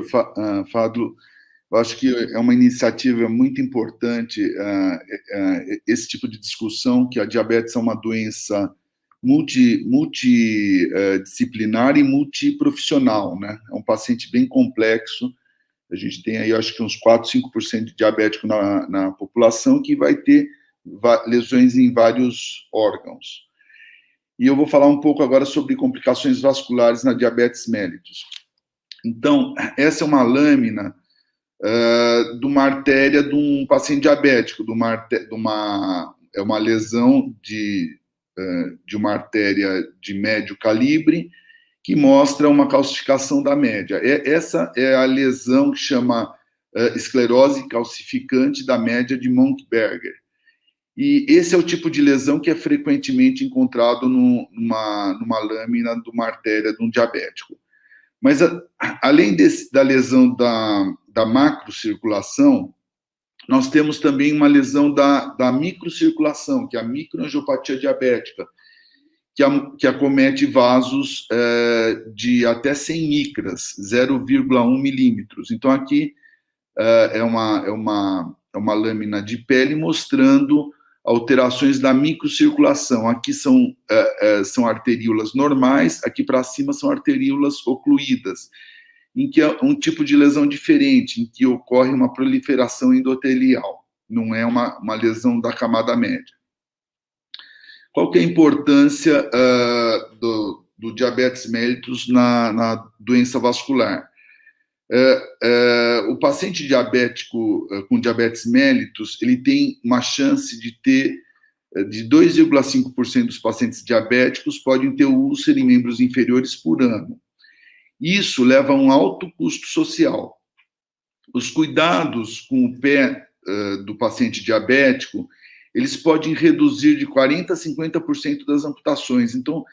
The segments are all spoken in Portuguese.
doutor Fádulo, eu acho que é uma iniciativa muito importante esse tipo de discussão, que a diabetes é uma doença multidisciplinar e multiprofissional, né? É um paciente bem complexo. A gente tem aí, acho que uns 4, 5% de diabético na população que vai ter lesões em vários órgãos. E eu vou falar um pouco agora sobre complicações vasculares na diabetes mellitus. Então, essa é uma lâmina de uma artéria de um paciente diabético, é uma lesão de uma artéria de médio calibre que mostra uma calcificação da média. Essa é a lesão que chama esclerose calcificante da média de Monk-Berger. E esse é o tipo de lesão que é frequentemente encontrado numa lâmina de uma artéria de um diabético. Mas, além da lesão da macrocirculação, nós temos também uma lesão da microcirculação, que é a microangiopatia diabética, que acomete vasos de até 100 micras, 0,1 milímetros. Então, aqui é uma lâmina de pele mostrando alterações da microcirculação. Aqui são arteríolas normais, aqui para cima são arteríolas ocluídas, em que é um tipo de lesão diferente, em que ocorre uma proliferação endotelial, não é uma lesão da camada média. Qual que é a importância do diabetes mellitus na doença vascular? O paciente diabético com diabetes mellitus, ele tem uma chance de ter, de 2,5% dos pacientes diabéticos podem ter úlcera em membros inferiores por ano. Isso leva a um alto custo social. Os cuidados com o pé do paciente diabético, eles podem reduzir de 40% a 50% das amputações. Então,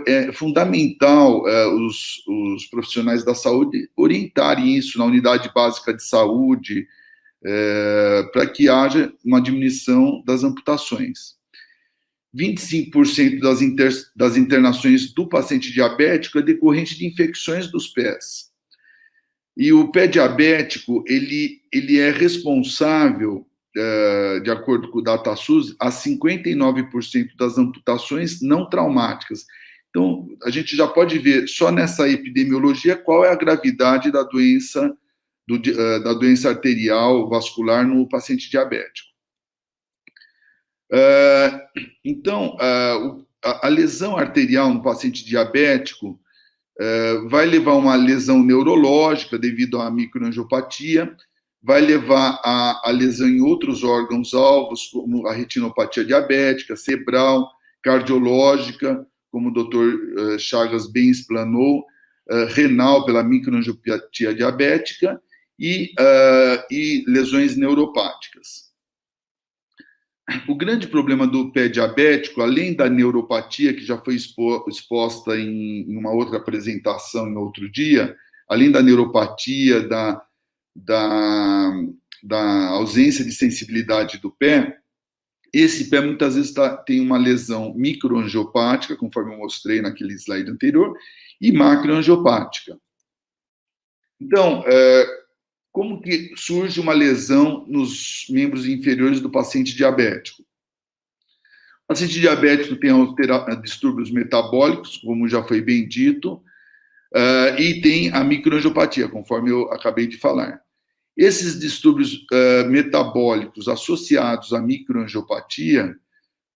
é fundamental os profissionais da saúde orientarem isso na unidade básica de saúde, para que haja uma diminuição das amputações. 25% das internações do paciente diabético é decorrente de infecções dos pés. E o pé diabético, ele é responsável, de acordo com o DataSUS, a 59% das amputações não traumáticas. Então, a gente já pode ver, só nessa epidemiologia, qual é a gravidade da doença arterial vascular no paciente diabético. Então, a lesão arterial no paciente diabético vai levar a uma lesão neurológica devido à microangiopatia, vai levar a lesão em outros órgãos-alvos, como a retinopatia diabética, cerebral, cardiológica, como o Dr. Chagas bem explanou, renal pela microangiopatia diabética e lesões neuropáticas. O grande problema do pé diabético, além da neuropatia, que já foi exposta em uma outra apresentação em outro dia, além da neuropatia, da ausência de sensibilidade do pé, esse pé muitas vezes tem uma lesão microangiopática, conforme eu mostrei naquele slide anterior, e macroangiopática. Então, como que surge uma lesão nos membros inferiores do paciente diabético? O paciente diabético tem distúrbios metabólicos, como já foi bem dito, e tem a microangiopatia, conforme eu acabei de falar. Esses distúrbios metabólicos associados à microangiopatia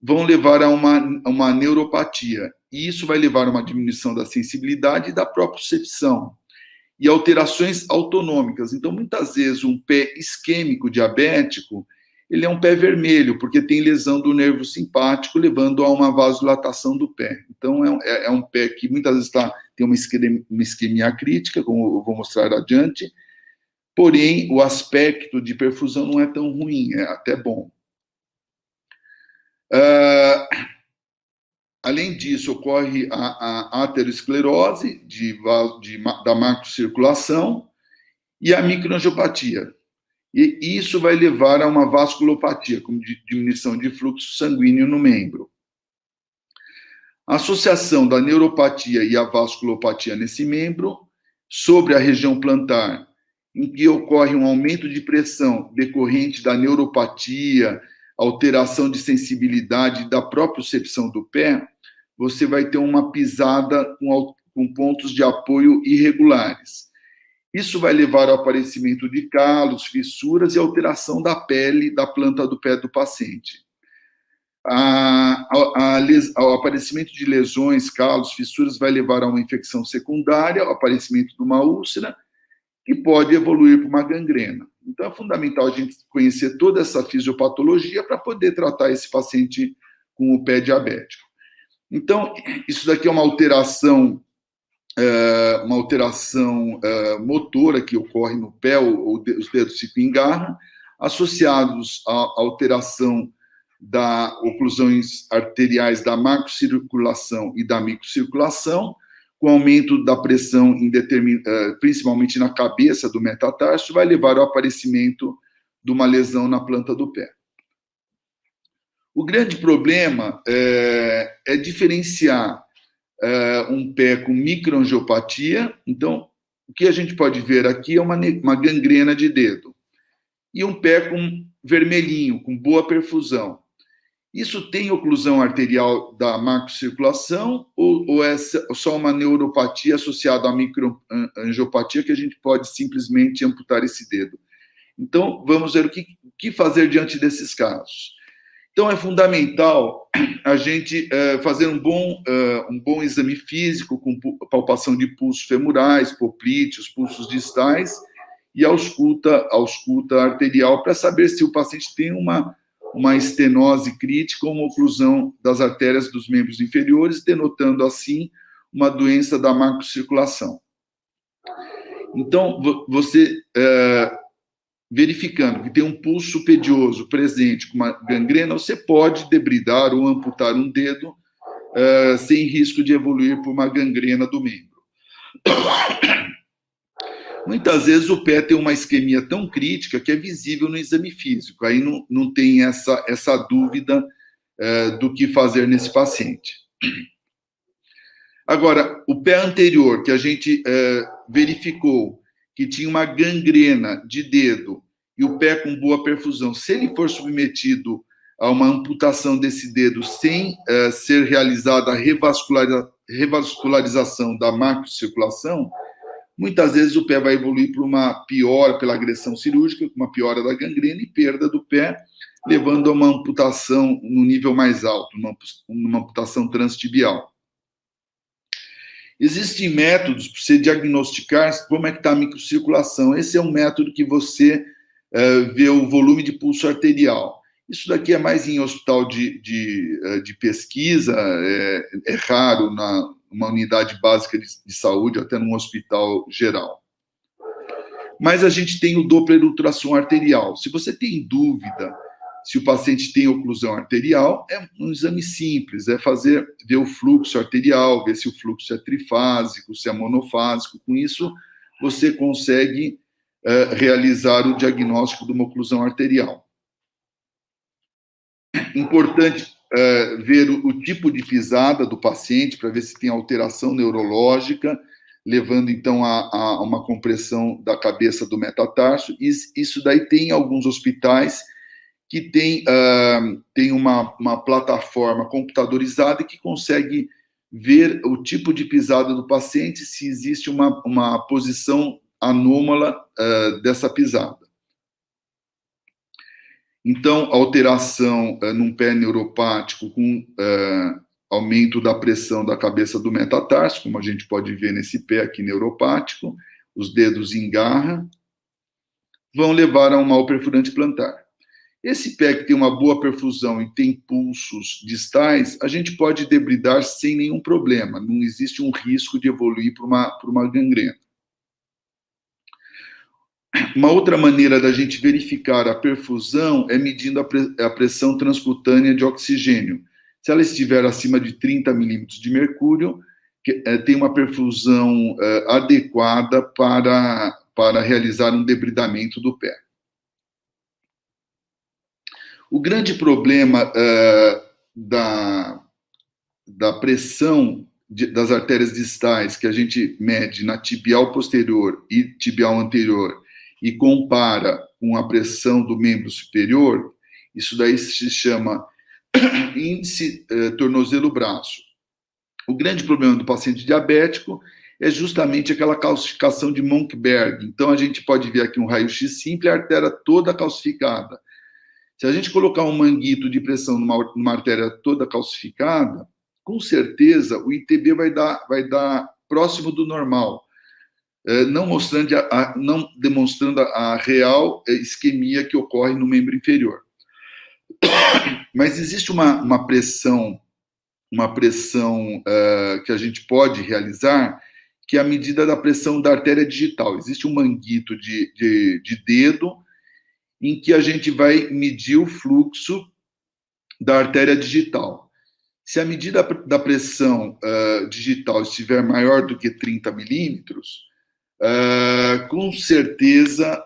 vão levar a uma neuropatia, e isso vai levar a uma diminuição da sensibilidade e da propriocepção, e alterações autonômicas. Então, muitas vezes, um pé isquêmico diabético, ele é um pé vermelho, porque tem lesão do nervo simpático, levando a uma vasodilatação do pé. Então, é um pé que muitas vezes tem uma isquemia crítica, como eu vou mostrar adiante, porém, o aspecto de perfusão não é tão ruim, é até bom. Além disso, ocorre a aterosclerose da macrocirculação e a microangiopatia. E isso vai levar a uma vasculopatia, como diminuição de fluxo sanguíneo no membro. A associação da neuropatia e a vasculopatia nesse membro sobre a região plantar, em que ocorre um aumento de pressão decorrente da neuropatia, alteração de sensibilidade da propriocepção do pé, você vai ter uma pisada com pontos de apoio irregulares. Isso vai levar ao aparecimento de calos, fissuras e alteração da pele da planta do pé do paciente. Ao aparecimento de lesões, calos, fissuras vai levar a uma infecção secundária, ao aparecimento de uma úlcera, que pode evoluir para uma gangrena. Então, é fundamental a gente conhecer toda essa fisiopatologia para poder tratar esse paciente com o pé diabético. Então, isso daqui é uma alteração motora que ocorre no pé, os dedos ficam em garra, associados à alteração das oclusões arteriais da macrocirculação e da microcirculação, com aumento da pressão, principalmente na cabeça do metatarso, vai levar ao aparecimento de uma lesão na planta do pé. O grande problema é diferenciar um pé com microangiopatia. Então, o que a gente pode ver aqui é uma gangrena de dedo. E um pé com vermelhinho, com boa perfusão. Isso tem oclusão arterial da macrocirculação ou é só uma neuropatia associada à microangiopatia que a gente pode simplesmente amputar esse dedo? Então, vamos ver o que fazer diante desses casos. Então, é fundamental a gente fazer um bom exame físico com palpação de pulsos femurais, poplíteos, pulsos distais e ausculta arterial para saber se o paciente tem uma estenose crítica ou uma oclusão das artérias dos membros inferiores, denotando, assim, uma doença da macrocirculação. Então, você, verificando que tem um pulso pedioso presente com uma gangrena, você pode debridar ou amputar um dedo sem risco de evoluir por uma gangrena do membro. Muitas vezes o pé tem uma isquemia tão crítica que é visível no exame físico. Aí não tem essa dúvida do que fazer nesse paciente. Agora, o pé anterior, que a gente verificou que tinha uma gangrena de dedo e o pé com boa perfusão, se ele for submetido a uma amputação desse dedo sem ser realizada a revascularização da macrocirculação, muitas vezes o pé vai evoluir para uma piora pela agressão cirúrgica, uma piora da gangrena e perda do pé, levando a uma amputação no nível mais alto, uma amputação transtibial. Existem métodos para você diagnosticar como é que está a microcirculação. Esse é um método que você vê o volume de pulso arterial. Isso daqui é mais em hospital de pesquisa, é raro numa unidade básica de saúde, até num hospital geral. Mas a gente tem o Doppler ultrassom arterial. Se você tem dúvida se o paciente tem oclusão arterial, é um exame simples, ver o fluxo arterial, ver se o fluxo é trifásico, se é monofásico. Com isso, você consegue realizar o diagnóstico de uma oclusão arterial. Importante ver o tipo de pisada do paciente para ver se tem alteração neurológica, levando então a uma compressão da cabeça do metatarso. Isso daí tem alguns hospitais que tem uma plataforma computadorizada que consegue ver o tipo de pisada do paciente, se existe uma posição anômala dessa pisada. Então, alteração num pé neuropático com aumento da pressão da cabeça do metatarso, como a gente pode ver nesse pé aqui neuropático, os dedos em garra, vão levar a um mal perfurante plantar. Esse pé que tem uma boa perfusão e tem pulsos distais, a gente pode debridar sem nenhum problema, não existe um risco de evoluir para uma gangrena. Uma outra maneira da gente verificar a perfusão é medindo a pressão transcutânea de oxigênio. Se ela estiver acima de 30 milímetros de mercúrio, tem uma perfusão adequada para realizar um debridamento do pé. O grande problema da pressão das artérias distais que a gente mede na tibial posterior e tibial anterior e compara com a pressão do membro superior, isso daí se chama índice tornozelo-braço. O grande problema do paciente diabético é justamente aquela calcificação de Monckeberg. Então, a gente pode ver aqui um raio-x simples, a artéria toda calcificada. Se a gente colocar um manguito de pressão numa artéria toda calcificada, com certeza o ITB vai dar próximo do normal, não demonstrando a real isquemia que ocorre no membro inferior. Mas existe uma pressão que a gente pode realizar, que é a medida da pressão da artéria digital. Existe um manguito de dedo em que a gente vai medir o fluxo da artéria digital. Se a medida da pressão digital estiver maior do que 30 milímetros, com certeza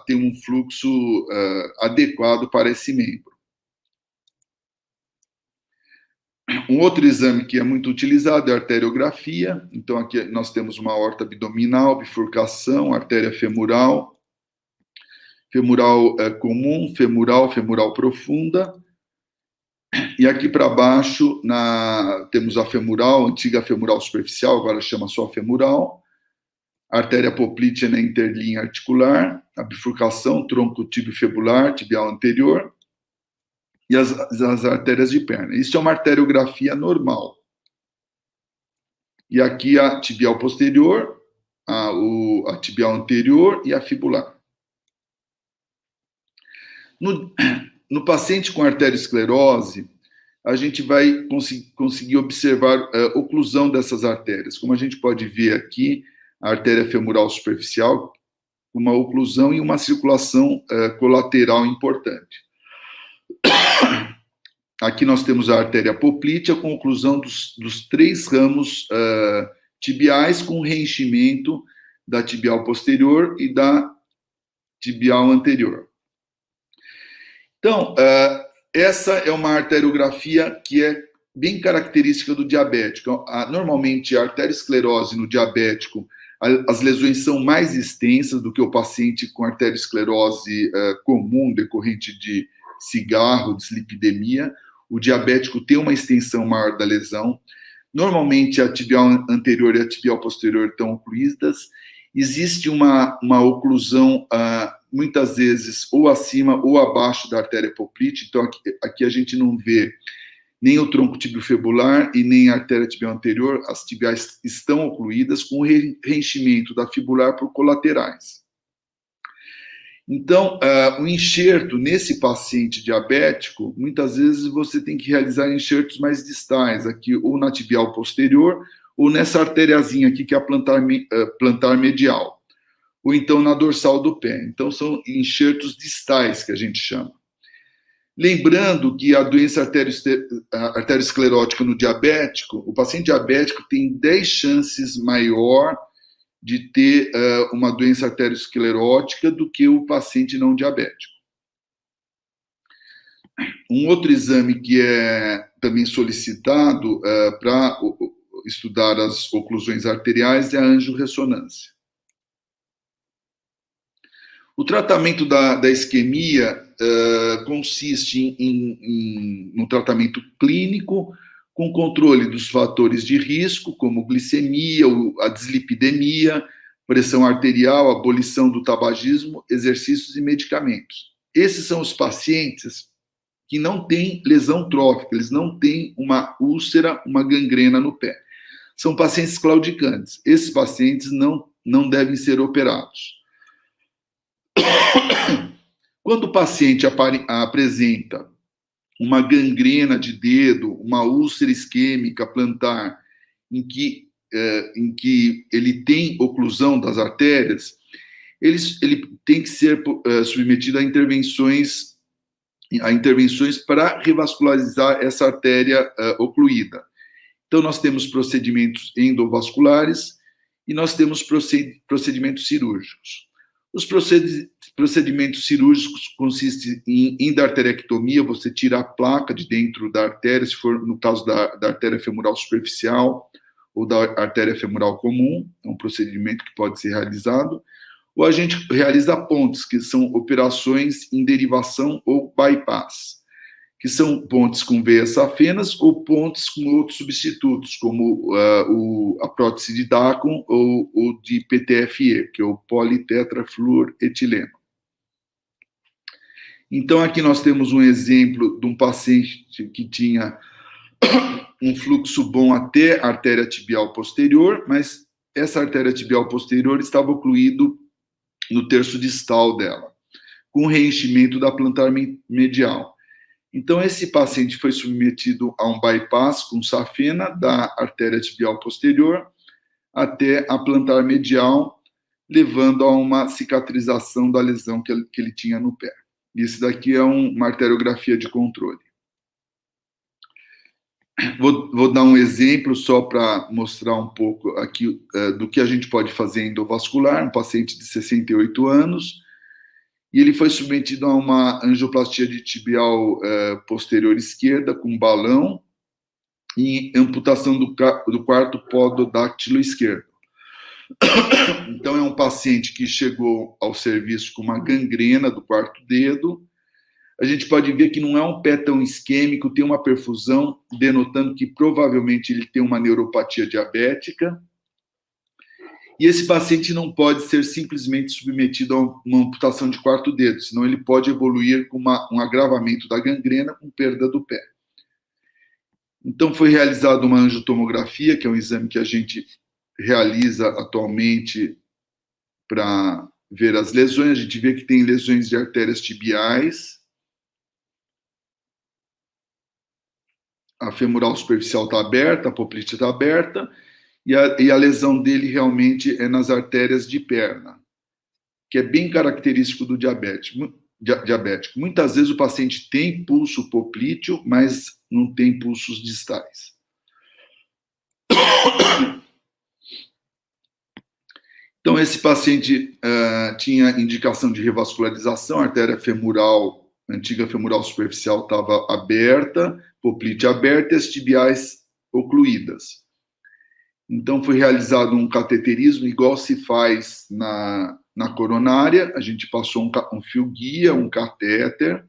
tem um fluxo adequado para esse membro. Um outro exame que é muito utilizado é a arteriografia. Então, aqui nós temos uma aorta abdominal, bifurcação, artéria femoral comum, femoral profunda. E aqui para baixo temos a femoral, antiga femoral superficial, agora chama só femoral, a artéria poplítea na interlinha articular, a bifurcação, tronco tibio-febular, tibial anterior, e as artérias de perna. Isso é uma arteriografia normal. E aqui a tibial posterior, a tibial anterior e a fibular. No paciente com arteriosclerose, a gente vai conseguir observar a oclusão dessas artérias. Como a gente pode ver aqui, a artéria femoral superficial, uma oclusão e uma circulação colateral importante. Aqui nós temos a artéria poplítea com oclusão dos 3 ramos tibiais, com reenchimento da tibial posterior e da tibial anterior. Então, essa é uma arteriografia que é bem característica do diabético. Normalmente, a arteriosclerose no diabético, as lesões são mais extensas do que o paciente com arteriosclerose comum, decorrente de cigarro, dislipidemia. O diabético tem uma extensão maior da lesão. Normalmente, a tibial anterior e a tibial posterior estão ocluídas. Existe uma oclusão, muitas vezes, ou acima ou abaixo da artéria poplítea. Então, aqui a gente não vê nem o tronco tibiofebular e nem a artéria tibial anterior. As tibiais estão ocluídas com o reenchimento da fibular por colaterais. Então, o enxerto nesse paciente diabético, muitas vezes você tem que realizar enxertos mais distais, aqui ou na tibial posterior, ou nessa artériazinha aqui, que é a plantar medial, ou então na dorsal do pé. Então, são enxertos distais, que a gente chama. Lembrando que a doença arteriosclerótica no diabético, o paciente diabético tem 10 chances maior de ter uma doença arteriosclerótica do que o paciente não diabético. Um outro exame que é também solicitado para estudar as oclusões arteriais é a angiorressonância. O tratamento da isquemia consiste no tratamento clínico, com controle dos fatores de risco, como glicemia, a dislipidemia, pressão arterial, abolição do tabagismo, exercícios e medicamentos. Esses são os pacientes que não têm lesão trófica, eles não têm uma úlcera, uma gangrena no pé. São pacientes claudicantes. Esses pacientes não devem ser operados. Quando o paciente apresenta uma gangrena de dedo, uma úlcera isquêmica plantar, em que ele tem oclusão das artérias, ele tem que ser submetido a intervenções para revascularizar essa artéria ocluída. Então, nós temos procedimentos endovasculares e nós temos procedimentos cirúrgicos. Os procedimentos cirúrgicos consistem em endarterectomia, você tira a placa de dentro da artéria, se for no caso da artéria femoral superficial ou da artéria femoral comum, é um procedimento que pode ser realizado. Ou a gente realiza pontes, que são operações em derivação ou bypass, que são pontes com veias safenas ou pontes com outros substitutos, como a prótese de Dacon ou de PTFE, que é o politetrafluoretileno. Então, aqui nós temos um exemplo de um paciente que tinha um fluxo bom até a artéria tibial posterior, mas essa artéria tibial posterior estava ocluído no terço distal dela, com reenchimento da plantar medial. Então, esse paciente foi submetido a um bypass com safena da artéria tibial posterior até a plantar medial, levando a uma cicatrização da lesão que ele tinha no pé. Isso daqui é uma arteriografia de controle. Vou dar um exemplo só para mostrar um pouco aqui do que a gente pode fazer endovascular. Um paciente de 68 anos, e ele foi submetido a uma angioplastia de tibial posterior esquerda com balão e amputação do quarto pododáctilo esquerdo. Então, é um paciente que chegou ao serviço com uma gangrena do quarto dedo. A gente pode ver que não é um pé tão isquêmico, tem uma perfusão, denotando que provavelmente ele tem uma neuropatia diabética. E esse paciente não pode ser simplesmente submetido a uma amputação de quarto dedo, senão ele pode evoluir com um agravamento da gangrena com perda do pé. Então, foi realizada uma angiotomografia, que é um exame que a gente realiza atualmente para ver as lesões. A gente vê que tem lesões de artérias tibiais. A femoral superficial está aberta, a poplite está aberta, e a lesão dele realmente é nas artérias de perna, que é bem característico do diabético. Muitas vezes o paciente tem pulso poplíteo, mas não tem pulsos distais. Então, esse paciente tinha indicação de revascularização, a artéria femoral, antiga femoral superficial estava aberta, poplite aberta e as tibiais ocluídas. Então, foi realizado um cateterismo, igual se faz na coronária. A gente passou um fio guia, um catéter.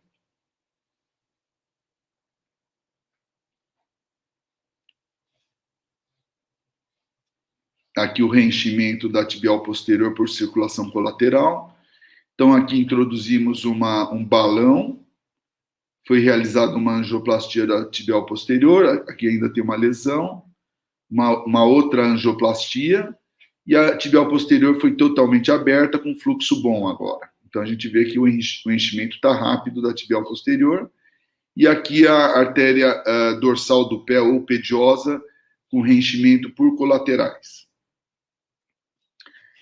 Aqui o reenchimento da tibial posterior por circulação colateral. Então, aqui introduzimos um balão. Foi realizada uma angioplastia da tibial posterior. Aqui ainda tem uma lesão. Uma outra angioplastia, e a tibial posterior foi totalmente aberta, com fluxo bom agora. Então, a gente vê que o enchimento está rápido da tibial posterior, e aqui a artéria dorsal do pé, ou pediosa, com reenchimento por colaterais.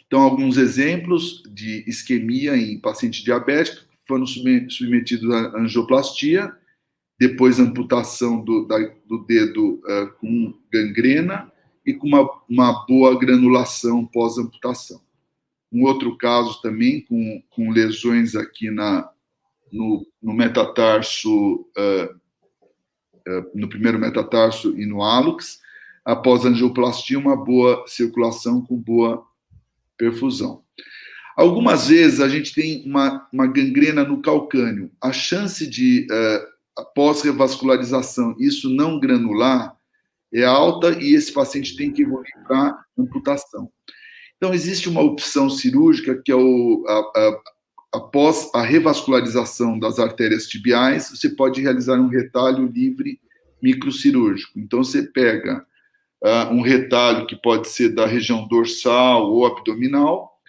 Então, alguns exemplos de isquemia em paciente diabético foram submetidos à angioplastia, depois amputação do dedo com gangrena e com uma boa granulação pós-amputação. Um outro caso também com lesões aqui no metatarso, no primeiro metatarso e no hálux, após angioplastia, uma boa circulação com boa perfusão. Algumas vezes a gente tem uma gangrena no calcâneo. A chance de após revascularização, isso não granular, é alta e esse paciente tem que evoluir para amputação. Então, existe uma opção cirúrgica que é após a revascularização das artérias tibiais, você pode realizar um retalho livre microcirúrgico. Então, você pega um retalho que pode ser da região dorsal ou abdominal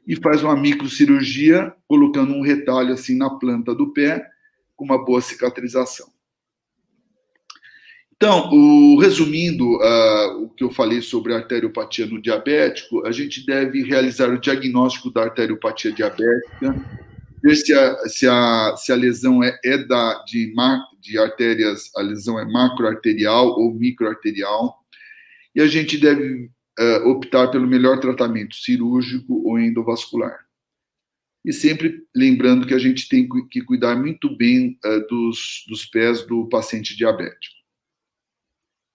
e faz uma microcirurgia colocando um retalho assim na planta do pé, com uma boa cicatrização. Então, resumindo o que eu falei sobre a arteriopatia no diabético, a gente deve realizar o diagnóstico da arteriopatia diabética, ver se a lesão de artérias, a lesão é macroarterial ou microarterial, e a gente deve optar pelo melhor tratamento cirúrgico ou endovascular. e sempre lembrando que a gente tem que cuidar muito bem dos pés do paciente diabético.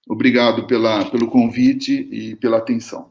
Obrigado pelo convite e pela atenção.